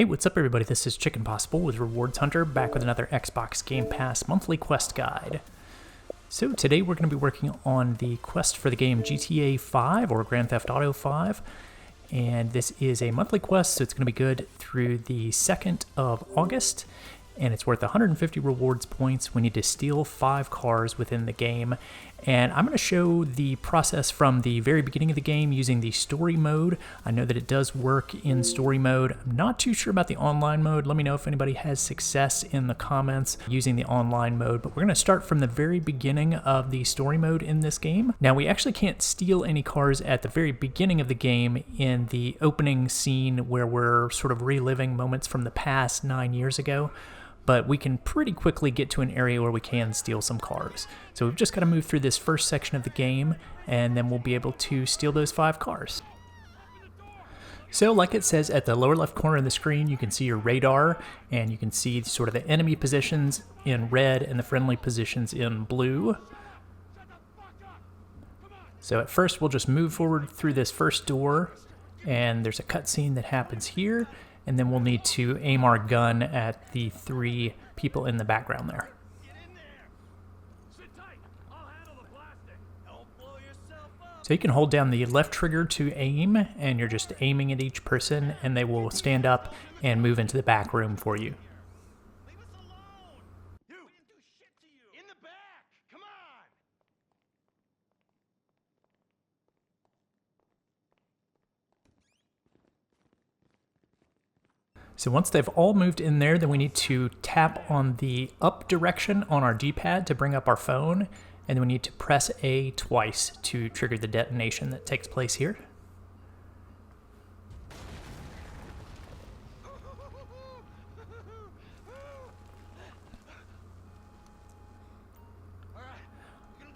Hey, what's up everybody? This is Chicken Possible with Rewards Hunter, back with another Xbox Game Pass monthly quest guide. So today we're going to be working on the quest for the game GTA 5 or Grand Theft Auto 5. And this is a monthly quest, so it's going to be good through the 2nd of August. And it's worth 150 rewards points. We need to steal 5 cars within the game. And I'm going to show the process from the very beginning of the game using the story mode. I know that it does work in story mode. I'm not too sure about the online mode. Let me know if anybody has success in the comments using the online mode. But we're going to start from the very beginning of the story mode in this game. Now, we actually can't steal any cars at the very beginning of the game in the opening scene where we're sort of reliving moments from the past 9 years ago. But we can pretty quickly get to an area where we can steal some cars. So we've just got to move through this first section of the game, and then we'll be able to steal those 5 cars. So like it says at the lower left corner of the screen, you can see your radar, and you can see sort of the enemy positions in red and the friendly positions in blue. So at first we'll just move forward through this first door, and there's a cutscene that happens here. And then we'll need to aim our gun at the 3 people in the background there. So you can hold down the left trigger to aim, and you're just aiming at each person, and they will stand up and move into the back room for you. So once they've all moved in there, then we need to tap on the up direction on our D-pad to bring up our phone, and then we need to press A twice to trigger the detonation that takes place here.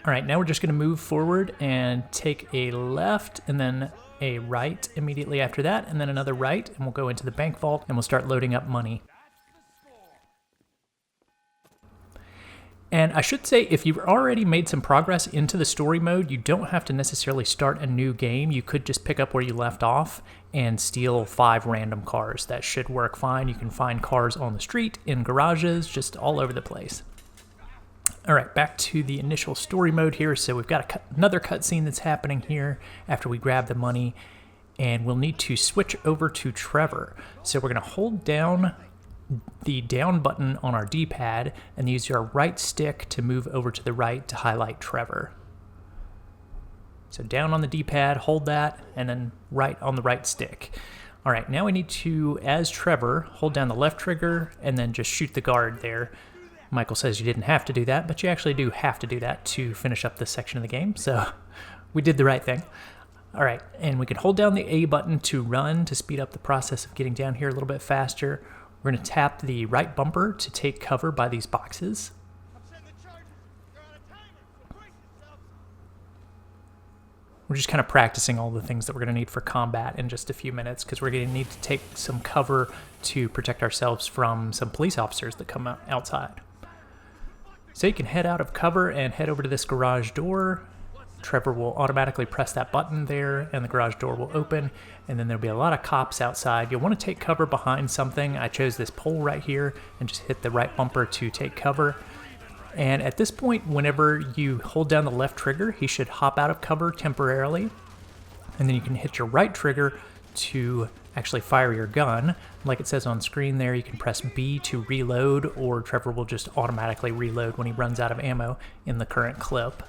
All right, now we're just going to move forward and take a left and then a right immediately after that, and then another right, and we'll go into the bank vault and we'll start loading up money. And I should say, if you've already made some progress into the story mode, you don't have to necessarily start a new game. You could just pick up where you left off and steal 5 random cars. That should work fine. You can find cars on the street, in garages, just all over the place. All right, back to the initial story mode here. So we've got another cutscene that's happening here after we grab the money, and we'll need to switch over to Trevor. So we're going to hold down the down button on our D-pad and use our right stick to move over to the right to highlight Trevor. So down on the D-pad, hold that, and then right on the right stick. All right, now we need to, as Trevor, hold down the left trigger and then just shoot the guard there. Michael says you didn't have to do that, but you actually do have to do that to finish up this section of the game, so we did the right thing. All right, and we can hold down the A button to run to speed up the process of getting down here a little bit faster. We're going to tap the right bumper to take cover by these boxes. We're just kind of practicing all the things that we're going to need for combat in just a few minutes, because we're going to need to take some cover to protect ourselves from some police officers that come outside. So you can head out of cover and head over to this garage door. Trevor will automatically press that button there, and the garage door will open, and then there'll be a lot of cops outside. You'll want to take cover behind something. I chose this pole right here and just hit the right bumper to take cover. And at this point, whenever you hold down the left trigger, he should hop out of cover temporarily, and then you can hit your right trigger to actually fire your gun. Like it says on screen there, you can press B to reload, or Trevor will just automatically reload when he runs out of ammo in the current clip.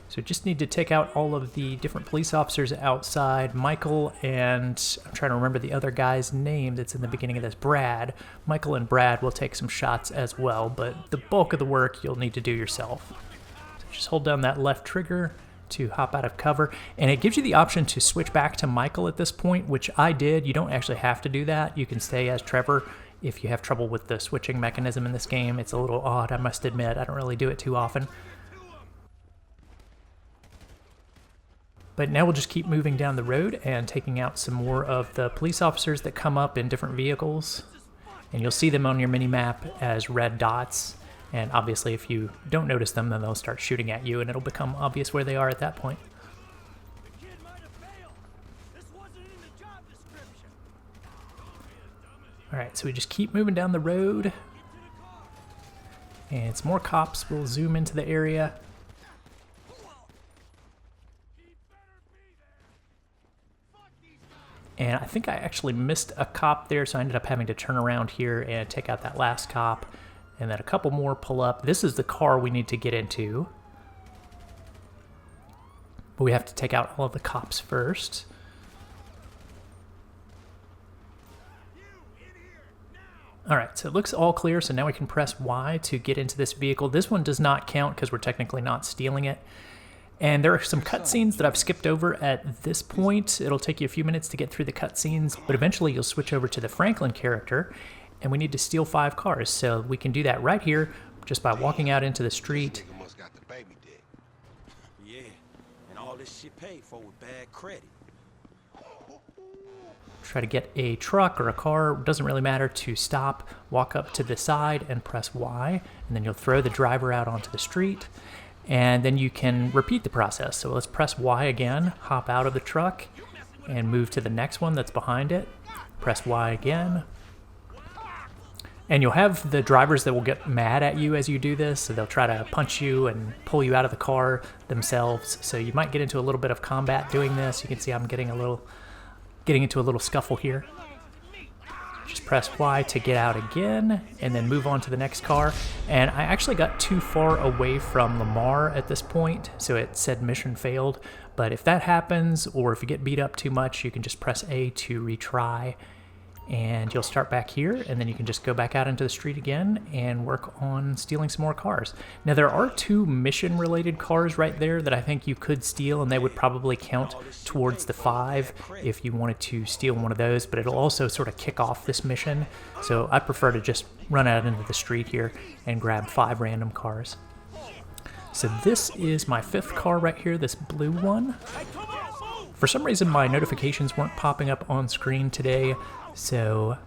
So just need to take out all of the different police officers outside. Michael and, I'm trying to remember the other guy's name that's in the beginning of this, Brad. Michael and Brad will take some shots as well, but the bulk of the work you'll need to do yourself. So just hold down that left trigger to hop out of cover, and it gives you the option to switch back to Michael at this point, which I did. You don't actually have to do that. You can stay as Trevor if you have trouble with the switching mechanism in this game. It's a little odd, I must admit. I don't really do it too often. But now we'll just keep moving down the road and taking out some more of the police officers that come up in different vehicles. And you'll see them on your mini-map as red dots. And obviously if you don't notice them, then they'll start shooting at you, and it'll become obvious where they are at that point. All right, so we just keep moving down the road. And some more cops will zoom into the area. And I think I actually missed a cop there, so I ended up having to turn around here and take out that last cop. And then a couple more pull up. This is the car we need to get into. But we have to take out all of the cops first. All right, so it looks all clear, so now we can press Y to get into this vehicle. This one does not count because we're technically not stealing it. And there are some cutscenes that I've skipped over at this point. It'll take you a few minutes to get through the cutscenes, but eventually you'll switch over to the Franklin character, and we need to steal 5 cars. So we can do that right here just by walking out into the street. Yeah, and all this shit paid for with bad credit. Try to get a truck or a car, doesn't really matter, to stop, walk up to the side and press Y, and then you'll throw the driver out onto the street. And then you can repeat the process. So let's press Y again, hop out of the truck, and move to the next one that's behind it. Press Y again. And you'll have the drivers that will get mad at you as you do this, so they'll try to punch you and pull you out of the car themselves. So you might get into a little bit of combat doing this. You can see I'm getting into a little scuffle here. Just press Y to get out again, and then move on to the next car. And I actually got too far away from Lamar at this point, so it said mission failed. But if that happens, or if you get beat up too much, you can just press A to retry, and you'll start back here, and then you can just go back out into the street again and work on stealing some more cars. Now there are 2 mission-related cars right there that I think you could steal, and they would probably count towards the 5 if you wanted to steal one of those, but it'll also sort of kick off this mission. So I prefer to just run out into the street here and grab 5 random cars. So this is my 5th car right here, this blue one. For some reason my notifications weren't popping up on screen today, so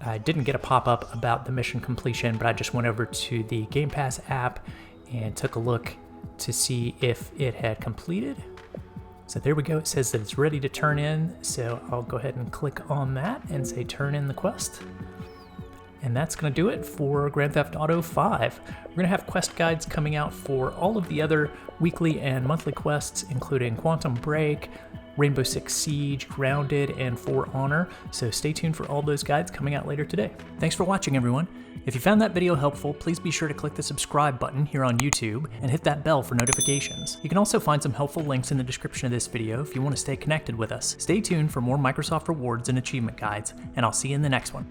I didn't get a pop-up about the mission completion, but I just went over to the Game Pass app and took a look to see if it had completed. So there we go, it says that it's ready to turn in, so I'll go ahead and click on that and say turn in the quest. And that's going to do it for Grand Theft Auto 5. We're going to have quest guides coming out for all of the other weekly and monthly quests, including Quantum Break, Rainbow Six Siege, Grounded, and For Honor, so stay tuned for all those guides coming out later today. Thanks for watching, everyone. If you found that video helpful, please be sure to click the subscribe button here on YouTube and hit that bell for notifications. You can also find some helpful links in the description of this video if you want to stay connected with us. Stay tuned for more Microsoft rewards and achievement guides, and I'll see you in the next one.